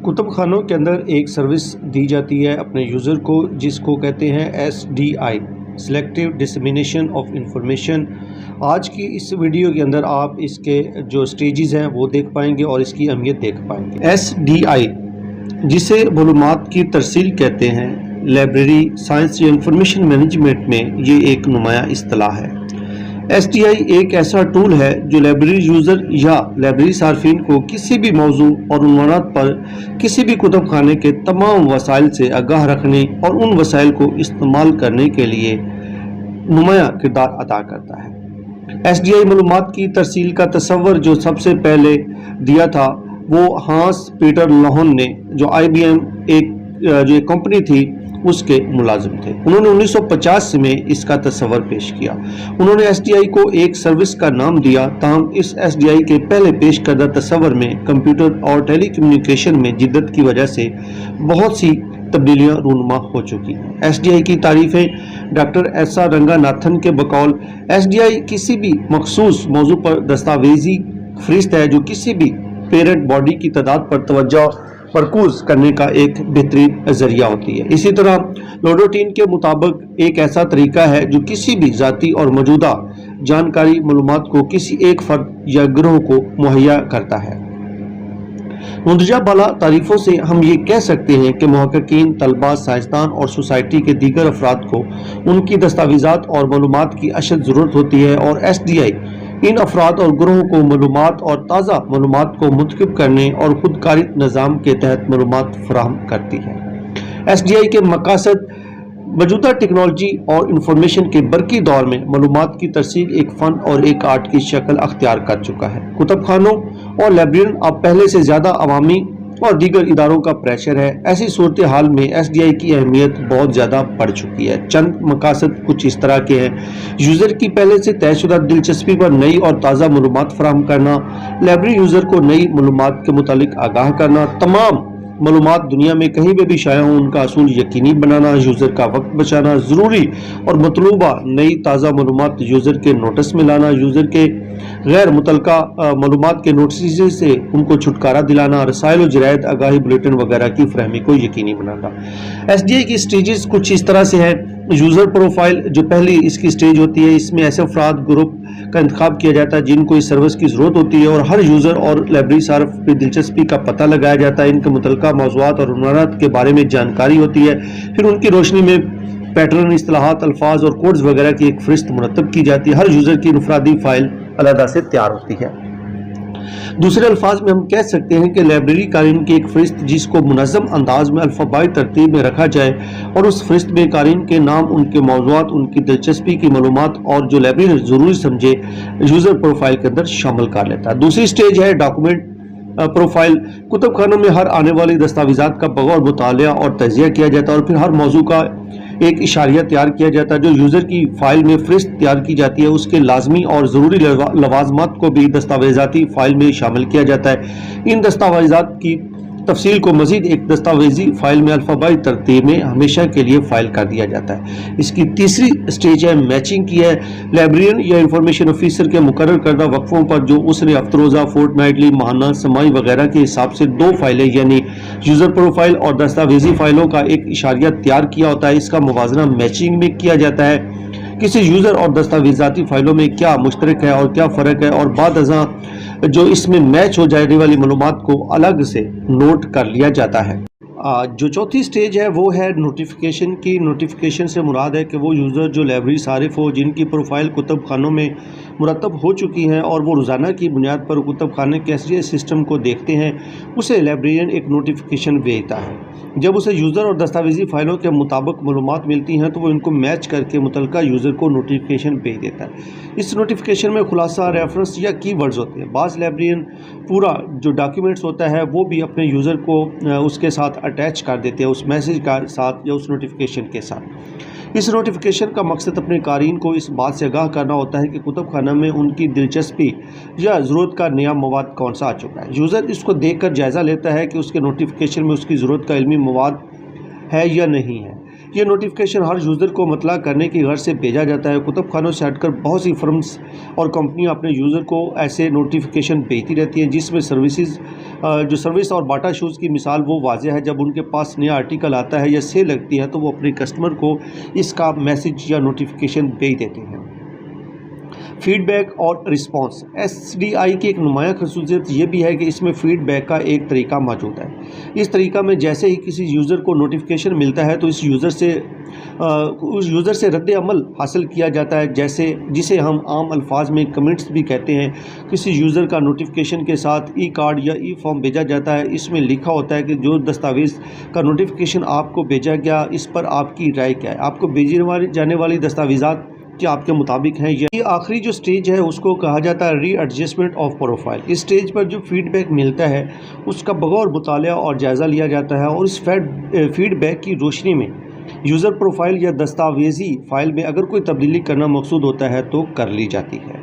کتب خانوں کے اندر ایک سروس دی جاتی ہے اپنے یوزر کو، جس کو کہتے ہیں SDI selective dissemination of information. آج کی اس ویڈیو کے اندر آپ اس کے جو سٹیجز ہیں وہ دیکھ پائیں گے اور اس کی اہمیت دیکھ پائیں گے۔ SDI جسے معلومات کی ترسیل کہتے ہیں، لائبریری سائنس یا انفارمیشن مینجمنٹ میں یہ ایک نمایاں اصطلاح ہے۔ SDI ایک ایسا ٹول ہے جو لائبریری یوزر یا لائبریری صارفین کو کسی بھی موضوع اور عنوانات پر کسی بھی کتب خانے کے تمام وسائل سے آگاہ رکھنے اور ان وسائل کو استعمال کرنے کے لیے نمایاں کردار ادا کرتا ہے۔ SDI معلومات کی ترسیل کا تصور جو سب سے پہلے دیا تھا وہ ہانس پیٹر لوہن نے، جو IBM جو ایک کمپنی تھی اس کے ملازم تھے۔ انہوں نے 1950 میں اس کا تصور پیش کیا۔ انہوں نے SDI کو ایک سروس کا نام دیا، تاہم اس SDI کے پہلے پیش کردہ تصور میں کمپیوٹر اور ٹیلی کمیونیکیشن میں جدت کی وجہ سے بہت سی تبدیلیاں رونما ہو چکی ہیں۔ SDI کی تعریفیں ڈاکٹر ایسا رنگا ناتھن کے بقول SDI کسی بھی مخصوص موضوع پر دستاویزی فہرست ہے جو کسی بھی پیرنٹ باڈی کی تعداد پر توجہ مرکوز کرنے کا ایک بہترین ذریعہ ہوتی ہے۔ اسی طرح لوڈوٹین کے مطابق ایک ایسا طریقہ ہے جو کسی بھی ذاتی اور موجودہ جانکاری معلومات کو کسی ایک فرد یا گروہ کو مہیا کرتا ہے۔ مندرجہ بالا تعریفوں سے ہم یہ کہہ سکتے ہیں کہ محققین، طلباء، سائنسدان اور سوسائٹی کے دیگر افراد کو ان کی دستاویزات اور معلومات کی اشد ضرورت ہوتی ہے، اور SDI ان افراد اور گروہوں کو معلومات اور تازہ معلومات کو منتخب کرنے اور خودکاری نظام کے تحت معلومات فراہم کرتی ہے۔ SDI کے مقاصد موجودہ ٹیکنالوجی اور انفارمیشن کے برقی دور میں معلومات کی ترسیل ایک فن اور ایک آرٹ کی شکل اختیار کر چکا ہے۔ کتب خانوں اور لائبریریاں اب پہلے سے زیادہ عوامی اور دیگر اداروں کا پریشر ہے۔ ایسی صورتحال میں SDI کی اہمیت بہت زیادہ بڑھ چکی ہے۔ چند مقاصد کچھ اس طرح کے ہیں: یوزر کی پہلے سے طے شدہ دلچسپی پر نئی اور تازہ معلومات فراہم کرنا، لائبریری یوزر کو نئی معلومات کے متعلق آگاہ کرنا، تمام معلومات دنیا میں کہیں بھی شائع ہوں ان کا حصول یقینی بنانا، یوزر کا وقت بچانا، ضروری اور مطلوبہ نئی تازہ معلومات یوزر کے نوٹس میں لانا، یوزر کے غیر متعلقہ معلومات کے نوٹسز سے ان کو چھٹکارا دلانا، رسائل و جرائد، آگاہی بلیٹن وغیرہ کی فراہمی کو یقینی بنانا۔ SDI کی سٹیجز کچھ اس طرح سے ہیں: یوزر پروفائل، جو پہلی اس کی سٹیج ہوتی ہے، اس میں ایسے افراد گروپ کا انتخاب کیا جاتا ہے جن کو اس سروس کی ضرورت ہوتی ہے، اور ہر یوزر اور لائبریری صارف کی دلچسپی کا پتہ لگایا جاتا ہے، ان کے متعلقہ موضوعات اور عنوانات کے بارے میں جانکاری ہوتی ہے، پھر ان کی روشنی میں پیٹرن، اصطلاحات، الفاظ اور کوڈز وغیرہ کی ایک فہرست مرتب کی جاتی ہے۔ ہر یوزر کی انفرادی فائل علیحدہ سے تیار ہوتی ہے۔ دوسرے الفاظ میں ہم کہہ سکتے ہیں کہ لائبریری قارئین کی ایک فہرست جس کو منظم انداز میں الفبائی ترتیب میں رکھا جائے، اور اس فہرست میں قارئین کے نام، ان کے موضوعات، ان کی دلچسپی کی معلومات اور جو لائبریری ضروری سمجھے یوزر پروفائل کے اندر شامل کر لیتا ہے۔ دوسری سٹیج ہے ڈاکومنٹ پروفائل۔ کتب خانوں میں ہر آنے والی دستاویزات کا بغور مطالعہ اور تجزیہ کیا جاتا ہے، اور پھر ہر موضوع کا ایک اشاریہ تیار کیا جاتا ہے جو یوزر کی فائل میں فہرست تیار کی جاتی ہے۔ اس کے لازمی اور ضروری لوازمات کو بھی دستاویزاتی فائل میں شامل کیا جاتا ہے۔ ان دستاویزات کی تفصیل کو مزید ایک دستاویزی فائل میں الفبائی ترتیب میں ہمیشہ کے لیے فائل کر دیا جاتا ہے۔ اس کی تیسری سٹیج ہے میچنگ کی ہے۔ لائبریرین یا انفارمیشن آفیسر کے مقرر کردہ وقفوں پر جو اس نے ہفتہ روزہ، فورٹ نائٹلی، ماہانہ، سمائی وغیرہ کے حساب سے دو فائلیں یعنی یوزر پروفائل اور دستاویزی فائلوں کا ایک اشاریہ تیار کیا ہوتا ہے، اس کا موازنہ میچنگ میں کیا جاتا ہے۔ کسی یوزر اور دستاویزاتی فائلوں میں کیا مشترک ہے اور کیا فرق ہے، اور بعد ازاں جو اس میں میچ ہو جانے والی معلومات کو الگ سے نوٹ کر لیا جاتا ہے۔ جو چوتھی سٹیج ہے وہ ہے نوٹیفیکیشن کی۔ نوٹیفیکیشن سے مراد ہے کہ وہ یوزر جو لائبریری صارف ہو، جن کی پروفائل کتب خانوں میں مرتب ہو چکی ہیں اور وہ روزانہ کی بنیاد پر کتب خانے کے SDI سسٹم کو دیکھتے ہیں، اسے لائبریرین ایک نوٹیفیکیشن بھیجتا ہے۔ جب اسے یوزر اور دستاویزی فائلوں کے مطابق معلومات ملتی ہیں تو وہ ان کو میچ کر کے متعلقہ یوزر کو نوٹیفیکیشن بھیج دیتا ہے۔ اس نوٹیفیکیشن میں خلاصہ، ریفرنس یا کی ورڈز ہوتے ہیں۔ بعض لائبریرین پورا جو ڈاکیومنٹس ہوتا ہے وہ بھی اپنے یوزر کو اس کے ساتھ اٹیچ کر دیتے ہیں، اس میسج کے ساتھ یا اس نوٹیفیکیشن کے ساتھ۔ اس نوٹیفیکیشن کا مقصد اپنے قارئین کو اس بات سے آگاہ کرنا ہوتا ہے کہ کتب خانہ میں ان کی دلچسپی یا ضرورت کا نیا مواد کون سا آ چکا ہے۔ یوزر اس کو دیکھ کر جائزہ لیتا ہے کہ اس کے نوٹیفیکیشن میں اس کی ضرورت کا علمی مواد ہے یا نہیں ہے۔ یہ نوٹیفیکیشن ہر یوزر کو مطلع کرنے کی غرض سے بھیجا جاتا ہے۔ کتب خانوں سے ہٹ کر بہت سی فرمز اور کمپنیاں اپنے یوزر کو ایسے نوٹیفیکیشن بھیجتی رہتی ہیں، جس میں سروس اور باٹا شوز کی مثال وہ واضح ہے۔ جب ان کے پاس نیا آرٹیکل آتا ہے یا سیل لگتی ہے تو وہ اپنے کسٹمر کو اس کا میسج یا نوٹیفیکیشن بھیج دیتے ہیں۔ فیڈ بیک اور رسپانس، SDI کی ایک نمایاں خصوصیت یہ بھی ہے کہ اس میں فیڈ بیک کا ایک طریقہ موجود ہے۔ اس طریقہ میں جیسے ہی کسی یوزر کو نوٹیفیکیشن ملتا ہے تو اس یوزر سے رد عمل حاصل کیا جاتا ہے، جسے ہم عام الفاظ میں کمنٹس بھی کہتے ہیں۔ کسی یوزر کا نوٹیفیکیشن کے ساتھ ای کارڈ یا ای فارم بھیجا جاتا ہے۔ اس میں لکھا ہوتا ہے کہ جو دستاویز کا نوٹیفیکیشن آپ کو بھیجا گیا اس پر آپ کی رائے کیا ہے، آپ کو بھیجی جانے والی دستاویزات کیا آپ کے مطابق ہیں۔ یہ آخری جو سٹیج ہے اس کو کہا جاتا ہے ری ایڈجسٹمنٹ آف پروفائل۔ اس سٹیج پر جو فیڈ بیک ملتا ہے اس کا بغور مطالعہ اور جائزہ لیا جاتا ہے، اور اس فیڈ بیک کی روشنی میں یوزر پروفائل یا دستاویزی فائل میں اگر کوئی تبدیلی کرنا مقصود ہوتا ہے تو کر لی جاتی ہے۔